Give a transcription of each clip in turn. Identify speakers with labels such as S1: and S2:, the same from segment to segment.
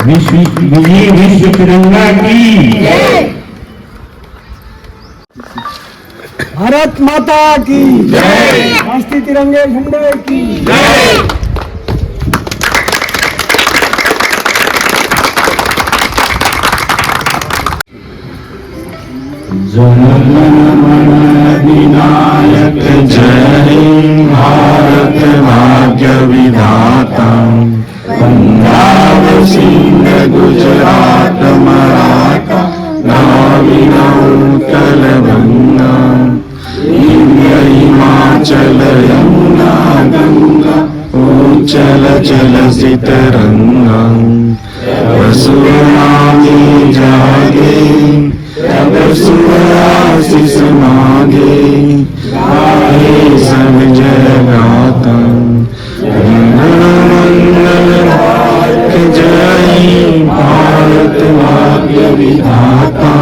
S1: विश्व तिरंगा की जय।
S2: भारत माता की जय। राष्ट्रीय तिरंगे झंडे की जय।
S1: जनगण मन अधिनायक जय भारत भाग्य विधाता पंजाब सिंध गुजरात मराठा द्राविड़ उत्कल गंगा विंध्य हिमाचल यमुना गंगा उच्चल चल सितरंगा रसुनामी जागे तब सुआशीष मांगे गाए सब जयगाता मंगल जय भारत भाग्य विधाता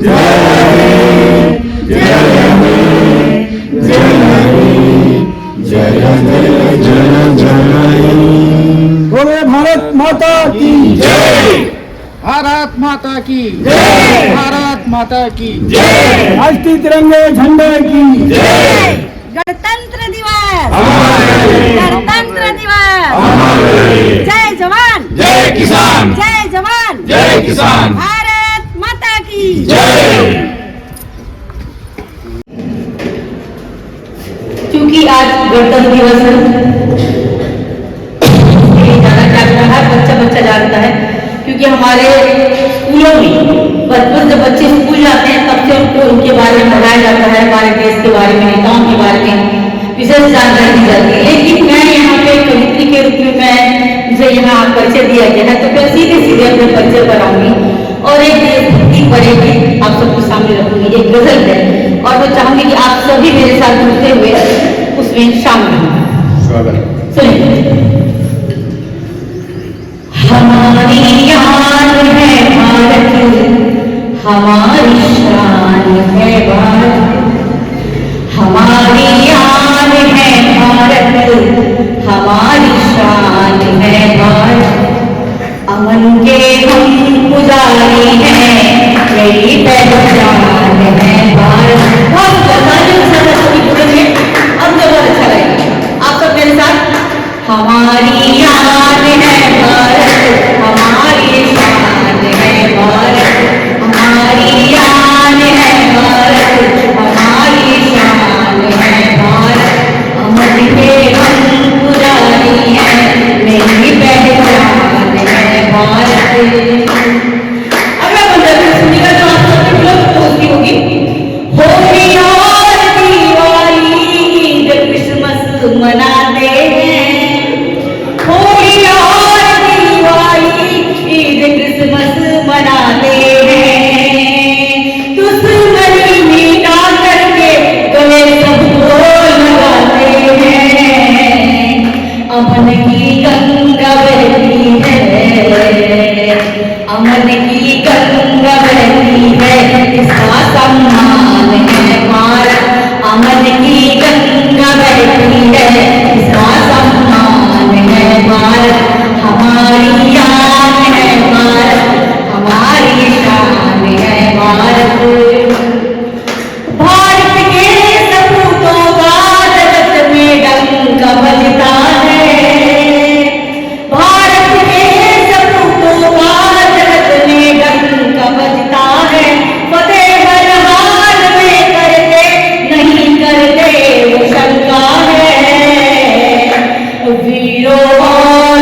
S1: जय जय जय जय जय जय जय।
S2: बोले भारत माता की
S1: जय।
S3: भारत माता की जय। भारत माता की
S1: जय।
S2: राष्ट्रीय तिरंगे झंडे की
S1: जय।
S4: गणतंत्र दिवस
S1: हमारे
S4: गणतंत्र दिवस
S1: हमारे
S4: जय जवान
S1: जय किसान
S4: जय जवान
S1: जय किसान
S4: भारत माता की
S1: जय।
S5: क्योंकि आज गणतंत्र दिवस है, जाना चाहता है, बच्चा जानता है। क्योंकि हमारे स्कूलों में बचपन जब बच्चे स्कूल जाते हैं तब से उनको उनके बारे में पढ़ाया जाता है, हमारे देश के बारे में, नेताओं के बारे में विशेष जानकारी दी जाती है। लेकिन मैं यहाँ पे कवित्री के रूप में मुझे यहाँ परिचय दिया गया है, तो मैं सीधे अपने परिचय पर आऊंगी और एक देशभक्ति पढ़ेगी आप सबके सामने रखूंगी। एक गजल है और मैं चाहूंगी कि आप सभी मेरे साथ जुड़ते हुए उसमें शामिल हों। सुनिए। हमारी याद है भारत, हमारी शान है भारत, हमारी याद है भारत, हमारी शान है भारत। अमन के हम पुजारी हैं, मेरी पहचान है भारत। बहुत बोलेंगे अब जब अच्छा लगेगा आप सब मेरे साथ। हमारी याद है भारत, हमारी शान है भारत, हमारी याद है भारत, हमारी शान है भारत। अमर के हम पुजारी हैं, मेरी पहचान है भारत। अगला बंदा सुनिएगा जो आप सबके लोग दोस्ती होगी। होली और दिवाली जब क्रिसमस मनाते हैं, होली और दिवाली ईद क्रिसमस मनाते हैं, दुश्मनी मिटा करके गले सबको लगाते हैं। अमन की गंगा बहती है, अमन की गंगा बहती है, इसका सम्मान है भारत। अमन की गंगा बहती है, इसका सम्मान है भारत। हमारी याद है भारत, हमारी शान है भारत। भारत के सपूतों का जगत में डंका बजता है, भारत के सपूतों का जगत में डंका बजता है। फतेह हर हाल में करते नहीं करते वो शंका है, वीरों और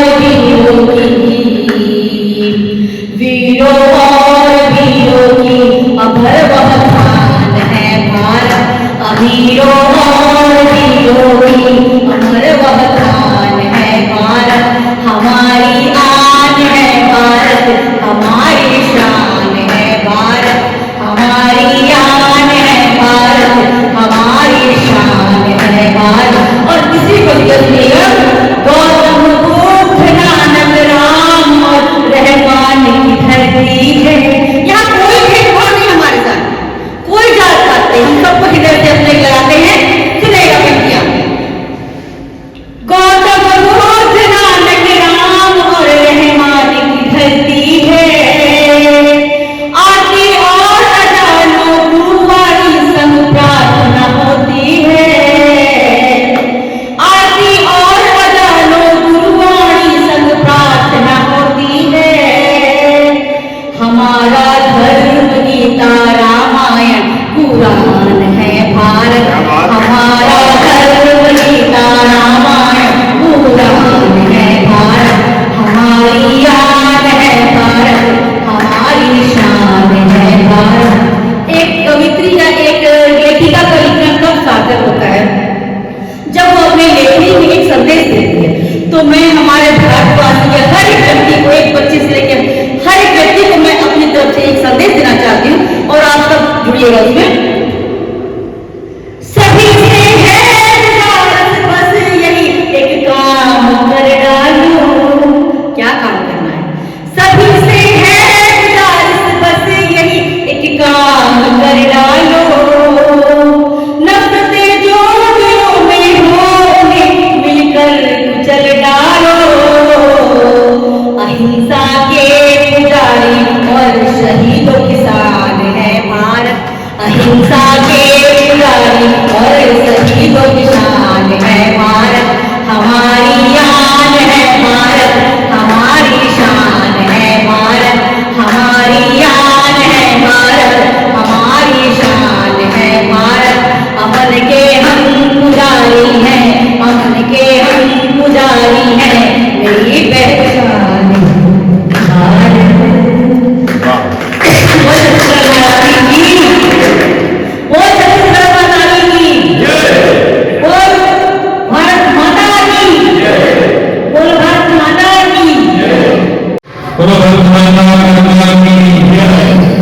S1: बोलो भारत माता की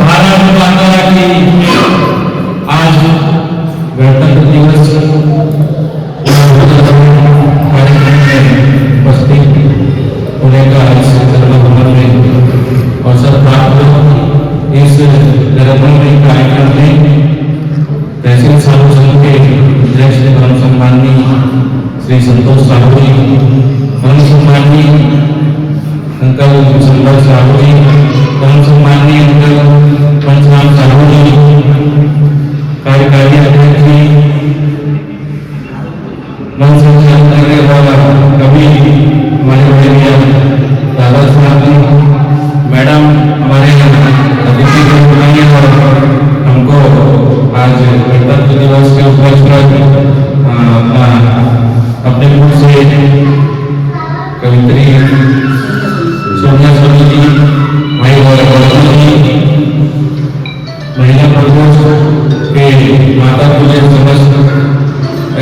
S1: भारत माता की। आज गणतंत्र दिवस कार्यक्रम में उपस्थित होने का इस धर्मभवन में अवसर प्राप्त हो। इस धर्मभवन कार्यक्रम में तहसील साहू संघ के अध्यक्ष एवं सम्माननीय श्री संतोष साहू जी, एवं सम्माननीय अंकल संतोष साहू जी, एवं सम्माननीय अंकल पंचराम साहू जी, कार्यकारी अध्यक्ष जी, मन संचालन करने वाला कवि हमारे बड़े भैया दादा साहब जी, मैडम हमारे अतिथि को बुलाइए और हमको आज गणतंत्र दिवस के उपलक्ष्य पर अपने मुख से कवित्री सोनिया सोनी जी, भाई गौरव जी, महिला प्रकोष्ठ के माता पूज्य समस्त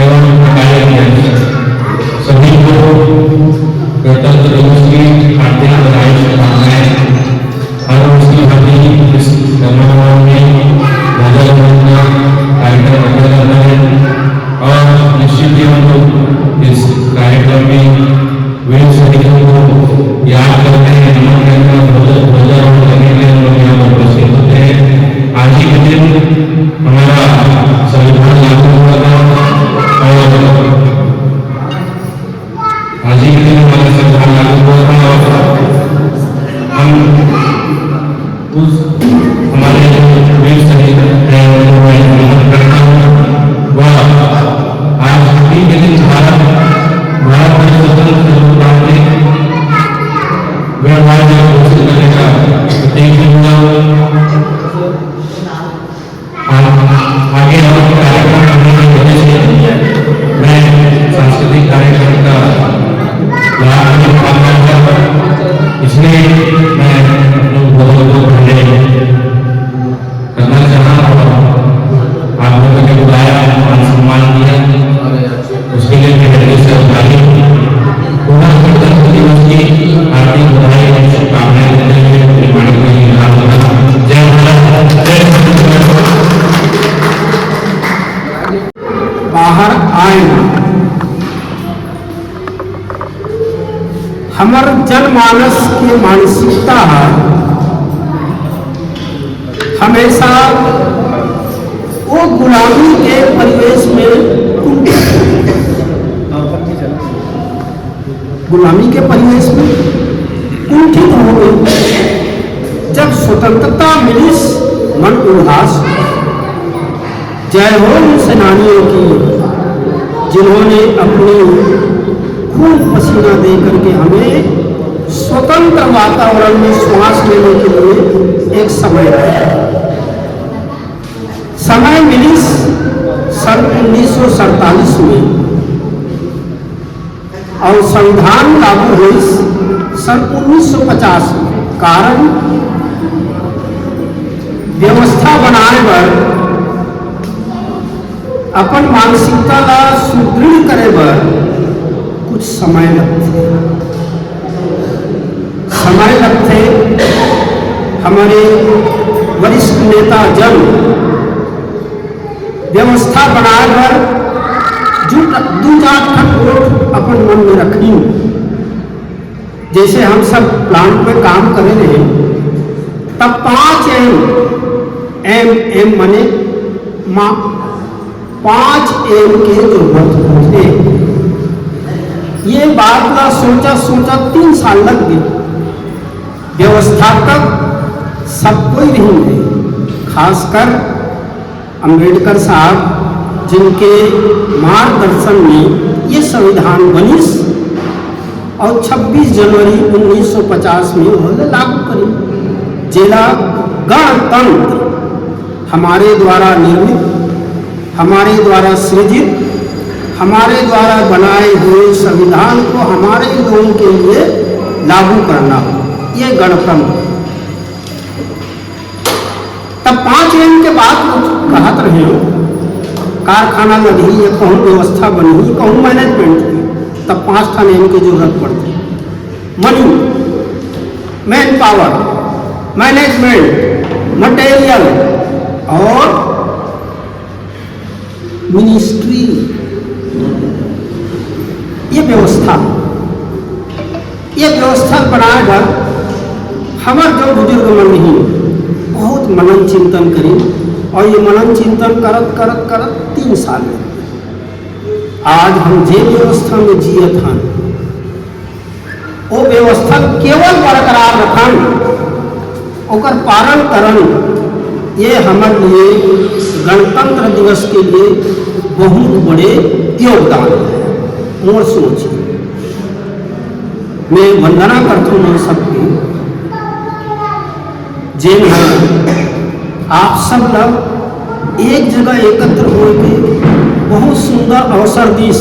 S1: एवं कार्यक्रम सभी को गणतंत्र दिवस की हार्दिक बधाई शुभकामनाएं। हर वर्ष की भांति इस धर्मभवन में ध्वजारोहण कार्यक्रम रखा जाता है और निश्चित ही हम लोग इस कार्यक्रम में वीर शहीदों को याद करते हैं, नमन करते हैं, ध्वजारोहण करने के लिए हम लोग यहाँ पर उपस्थित होते हैं। आज ही के दिन हमारा संविधान लागू हुआ था और आज ही के दिन हमारा संविधान लागू हुआ था और हम उस हमारे वीर शहीद नमन करता हूँ। वह आज ही के दिन भारत में स्वतंत्र पाने गणराज्य घोषित करने का प्रतीक हुआ। आगे और कार्यक्रम करने की वजह से मैं सांस्कृतिक कार्यक्रम का लाभ नहीं पा रहा था, इसलिए मैं बहुत धन्यवाद करना चाहा और आप लोगों ने बुलाया, मान सम्मान दिया, उसके लिए मैं हृदय से आभारी हूँ। पुनः गणतंत्र दिवस की हार्दिक बधाई और शुभकामनाएं देते हुए अपनी वाणी को जय भारत, जय
S2: बाहर आए। हमर जनमानस की मानसिकता हमेशा वो गुलामी के परिवेश में कुंठित हो गई। जब स्वतंत्रता मिली मन उल्लास। जय हो उन सेनानियों की जिन्होंने अपनी खून पसीना दे करके हमें स्वतंत्र वातावरण में श्वास लेने के लिए एक समय मिली सन 1947 में और संविधान लागू हुई सन 1950 में। कारण व्यवस्था बनाने पर अपन मानसिकता ला सुदृढ़ करे बर कुछ समय लगते। हमारे वरिष्ठ नेता जन व्यवस्था बनाए बर दू चार वोट अपन मन में रखी। जैसे हम सब प्लांट में काम करे रहे तब 5 एम मने 5 एम के जरूरत होते। ये बात का सोचा 3 साल लग गए। व्यवस्था तक सब कोई नहीं है, खासकर अंबेडकर साहब जिनके मार्गदर्शन में ये संविधान बनी और 26 जनवरी 1950 में उन्होंने लागू करी। जिला गणतंत्र हमारे द्वारा निर्मित, हमारे द्वारा सृजित, हमारे द्वारा बनाए हुए संविधान को हमारे लोगों के लिए लागू करना, ये गणतंत्र। तब 5 एम के बाद कहत रहे हो कारखाना लगी या कहूँ व्यवस्था बनी, कहूँ मैनेजमेंट की, तब 5 एम की जरूरत पड़ती। Money man power, management, material और मिनिस्ट्री, ये व्यवस्था बनाकर हमारे जो बुजुर्ग मन ही बहुत मनन चिंतन करी और ये मनन चिंतन करत करत करत 3 साल में आज हम जे व्यवस्था में जियत हन वो व्यवस्था केवल बरकरार रखन ओकर पालन करन, ये हमारे लिए गणतंत्र दिवस के लिए बहुत बड़े योगदान है। मोर सोच मैं वंदना करता हूँ सबकी, जिन आप सब लोग एक जगह एकत्र होकर बहुत सुंदर अवसर दिस,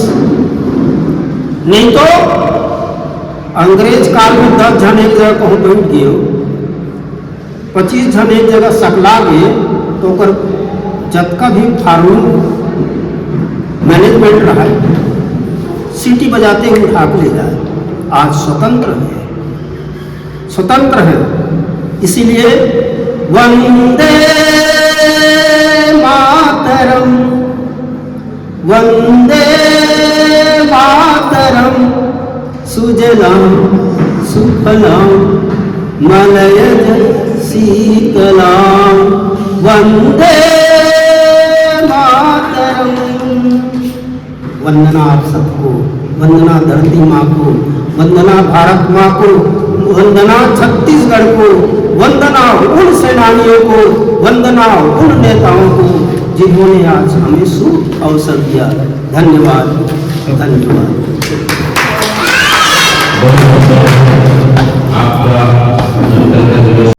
S2: नहीं तो अंग्रेज काल में 10 जन एक जगह कहूँ बैठ गए, 25 जन एक जगह सकला गए तो ओकर जतका भी फार्मिंग मैनेजमेंट रहा सीटी बजाते हुए उठा के ले जाए। आज स्वतंत्र है, इसीलिए वंदे मातरम, वंदे मातरम, सुजलाम सुफलाम मलयज शीतलाम, वंदे मातरम। वंदना आप सबको, वंदना धरती माँ को, वंदना भारत माँ को, वंदना छत्तीसगढ़ को, वंदना उन सेनानियों को, वंदना उन नेताओं को जिन्होंने आज हमें शुभ अवसर दिया। धन्यवाद, धन्यवाद।
S1: आपका गणतंत्र दिवस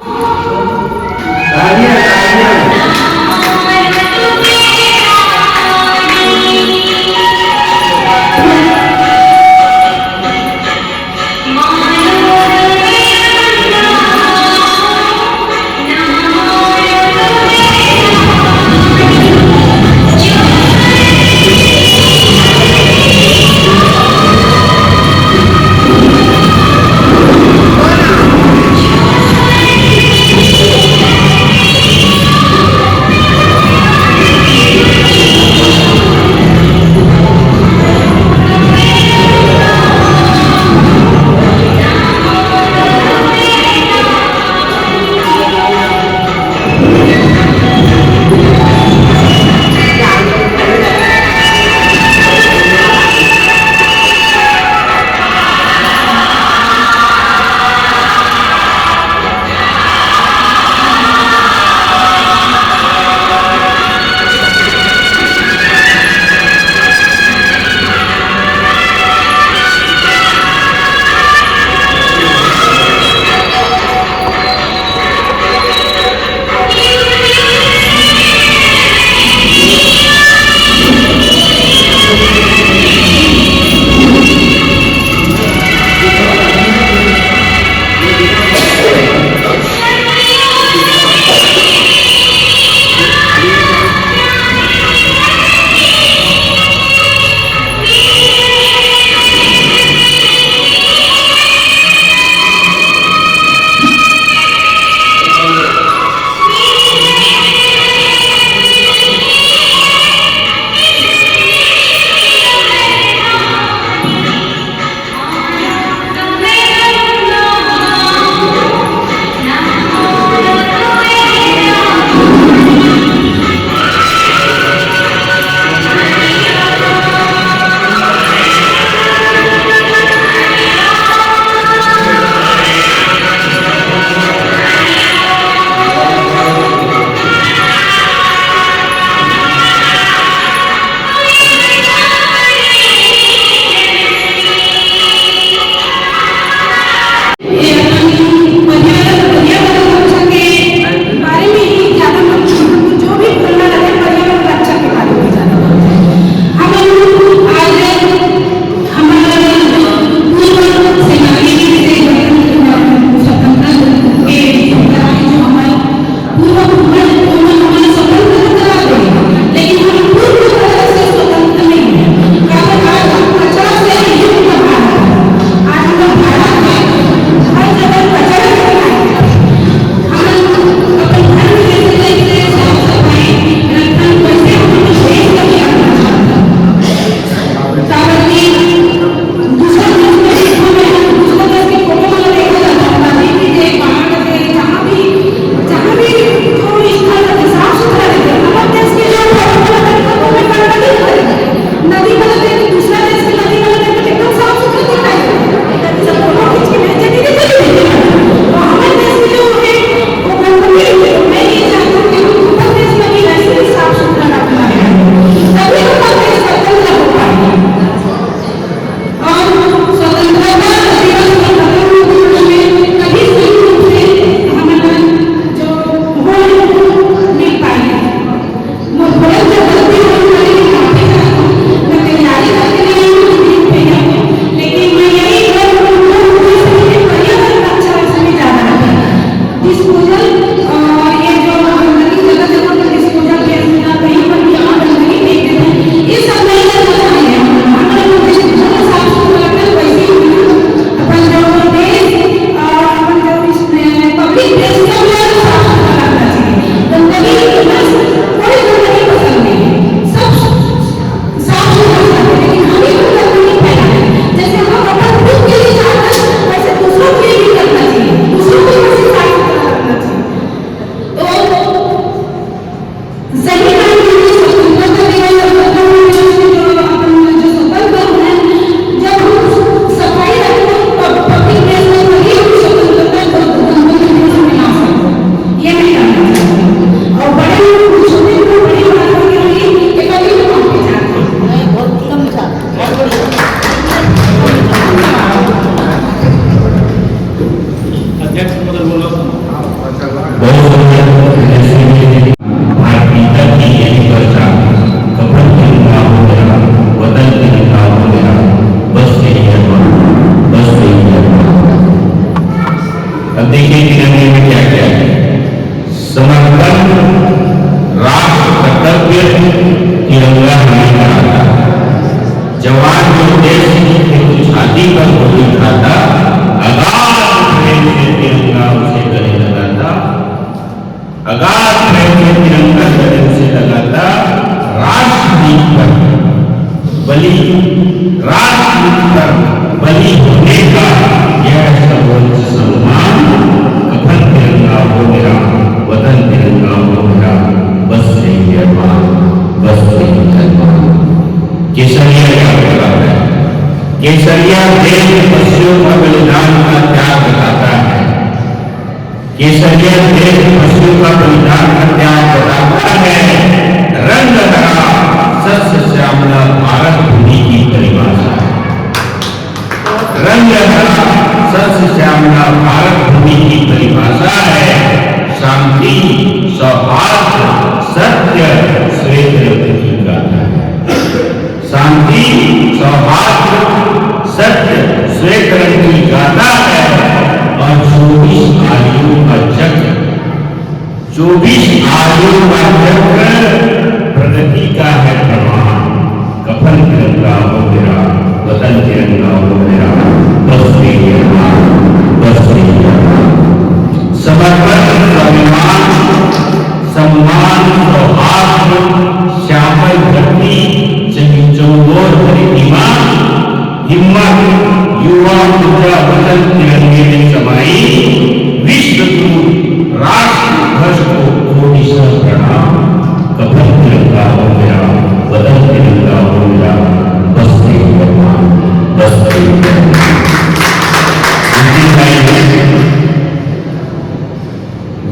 S1: भारतीयता की यही पहचान, कफन तिरंगा हो मेरा, वतन तिरंगा हो मेरा, बस यही अरमान, बस यही अरमान। अब देखिए तिरंगे में क्या क्या है। समर्पण, राष्ट्र कर्तव्य, तिरंगा हमें कराता। जवान जो देश की छाती पर गोली खाता, अगाध प्रेम से तिरंगा उसे गले लगाता, अगाध प्रेम से तिरंगा गले उसे लगाता। राष्ट्रगीत पर बलि, राष्ट्रगीत पर बलि होने का यह सर्वोच्च सम्मान। कफन तिरंगा हो मेरा, वतन तिरंगा हो मेरा, बस यही अरमान, बस यही अरमान। केसरिया क्या होता है? केसरिया देशवासियों का बलिदान का त्याग बताता है। केसरिया देशवासियों का बलिदान का त्याग बताता है। रंग हरा सस्य श्यामला भारत भूमि की परिभाषा है। रंग हरा सस्य श्यामला भारत भूमि की परिभाषा है। शांति, सौहार्द, सत्य, श्वेत रक्त की गाथा है। शांति, सौहार्द, सत्य, श्वेत रंग की गाथा है। और 24 आयु का चक्र, 24 आयु का चक्र प्रगति का है प्रमाण। कफन तिरंगा हो मेरा, वतन तिरंगा हो मेरा, बस यही अरमान, बस यही अरमान। समर्पण, स्वाभिमान, सम्मान, सौहार्द, श्यामल धरती, चौगोर परिमा, हिम्मत, युवा ऊर्जा वतन तिरंगे में समाई। विश्व गुरु राष्ट्र ध्वज को कोटि सौ प्रणाम। कफन तिरंगा हो मेरा, वतन तिरंगा हो मेरा, बस यही अरमान, बस यही अरमान।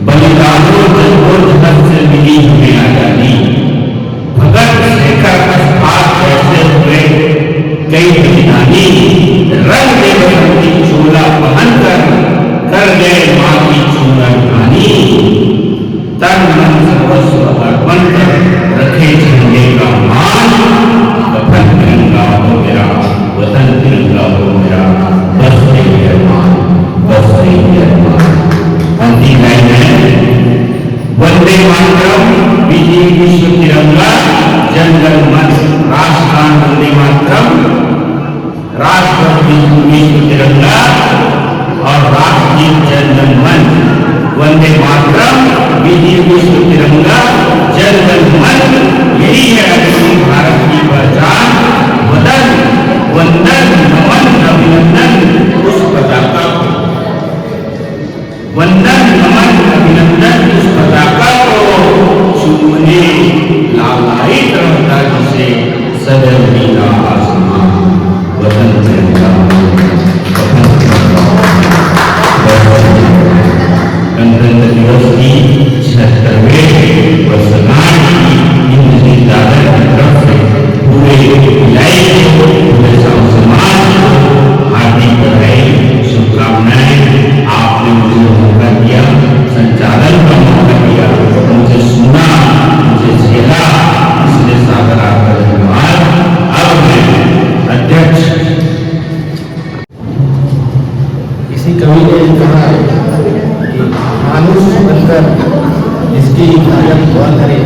S1: बलिदानों से मिली हमें आजादी। भगत शेखर अस्फात कैसे हुए कई बलिदानी। रंग दे बसंती चोला पहन कर गए मां की चूरन हानि। तन मन सर्वस्व अर्पण कर रखे झंडे का मान। कफन तिरंगा हो मेरा, वतन तिरंगा हो मेरा, बस यही अरमान, बस यही अरमान। अंतिम लाइन है, वंदे मातरम, विजय विश्व तिरंगा, जन गण मन, राष्ट्रगान वंदे मातरम, राष्ट्रगान विश्व तिरंगा और राष्ट्रगीत जन गण मन। वंदे मातरम, विजय विश्व तिरंगा, जन गण मन, यही है अपनी भारत की पहचान। वंदन, वंदन, नमन, अभिनंदन उस पताका को, वंदन, नमन, अभिनंदन उस पताका को, चूमने लालायित रहता जिसे सदैव नीला आसमान। वतन तिरंगा, वतन तिरंगा। गणतंत्र दिवस की 76वें वर्षगांठ की हिंदी दादर की तरफ से पूरे भिलाई को, पूरे समाज को हार्दिक बधाई, शुभकामनाएं। आपने मुझे मौका दिया, संचालन का मौका दिया, मुझे सुना, मुझे झेला, इसलिए सादर आपका धन्यवाद। अब मैं अध्यक्ष,
S2: किसी कवि ने कहा है कि मानुष बनकर जिसकी इबादत दुआ करे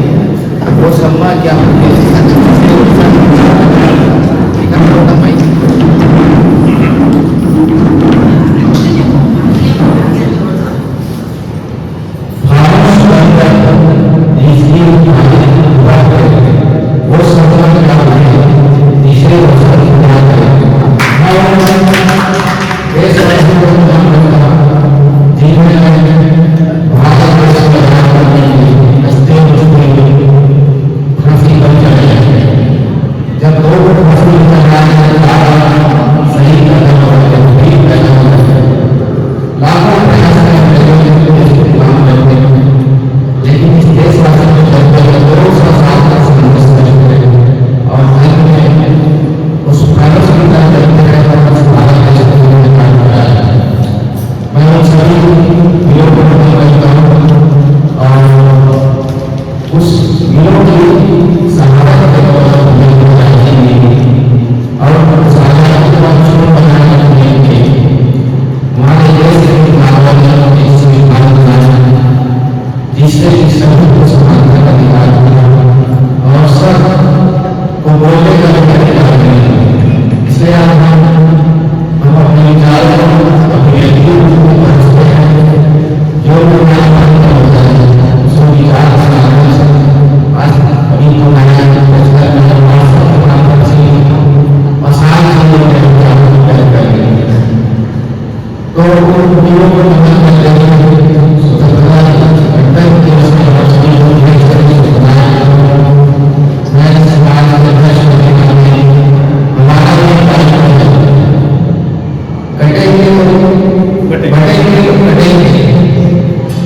S2: वो सम्मा क्या जब 2 फंसी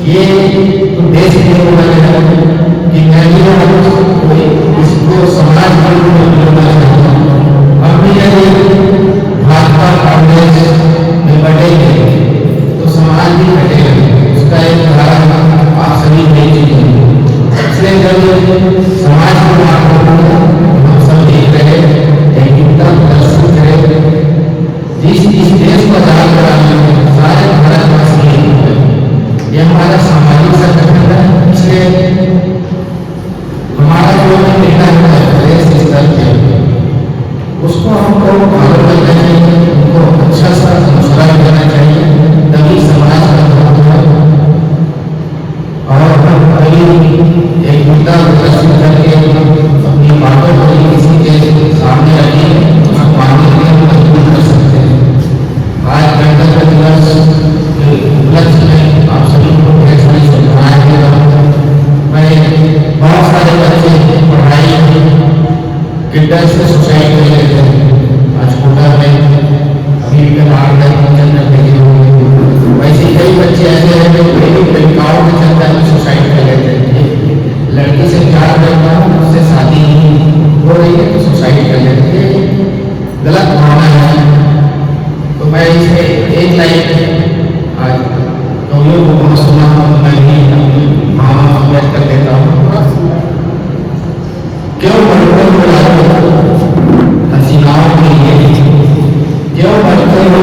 S1: ये तो देश के लिए बोला गया है कि मैं भी इसको समाज के रूप में बोलना चाहता हूँ। हम भी यदि भाजपा कांग्रेस में बढ़ेंगे तो समाज भी घटेगा, उसका एक उदाहरण आप सभी देख चुके हैं। इसलिए जब समाज के मार्गों को हम सब देख रहे हैं, एकता प्रदर्शन करें, जिस देश को आजाद कराने में सारे भारतवासी ये हमारा सामाजिक संगठन है। इसलिए हमारा जो नेता है प्रदेश स्तर पे उसको हमको आगे बढ़ना चाहिए, उनको अच्छा सा संस्कार देना चाहिए, तभी समाज का महत्व है। और कभी एक मुद्दा प्रदर्शन करके अपनी बातों को किसी के सामने रखिए, उसको मानने के लिए मजबूर कर सकते हैं। आज गणतंत्र दिवस के उपलक्ष्य में आप सभी को ढेर सारी शुभकामनाएं दे रहा हूँ। मैं बहुत सारे बच्चे पढ़ाई किंडर से सुसाइड कर लेते हैं। आज कोटा में अभी वैसे कई बच्चे ऐसे हैं जो प्रेमिकाओं के चक्कर में सुसाइड कर लेते हैं। लड़की से प्यार करता हूँ, उससे शादी हो रही है तो सुसाइड कर लेते हैं, गलत भावना है। तो मैं इसमें एक लाइन आज कवियों को बहुत सुना हूँ, मैं भी अपनी भावना व्यक्त कर देता हूँ। क्यों बढ़ते हो हसीनाओं के लिए, क्यों बढ़ते हो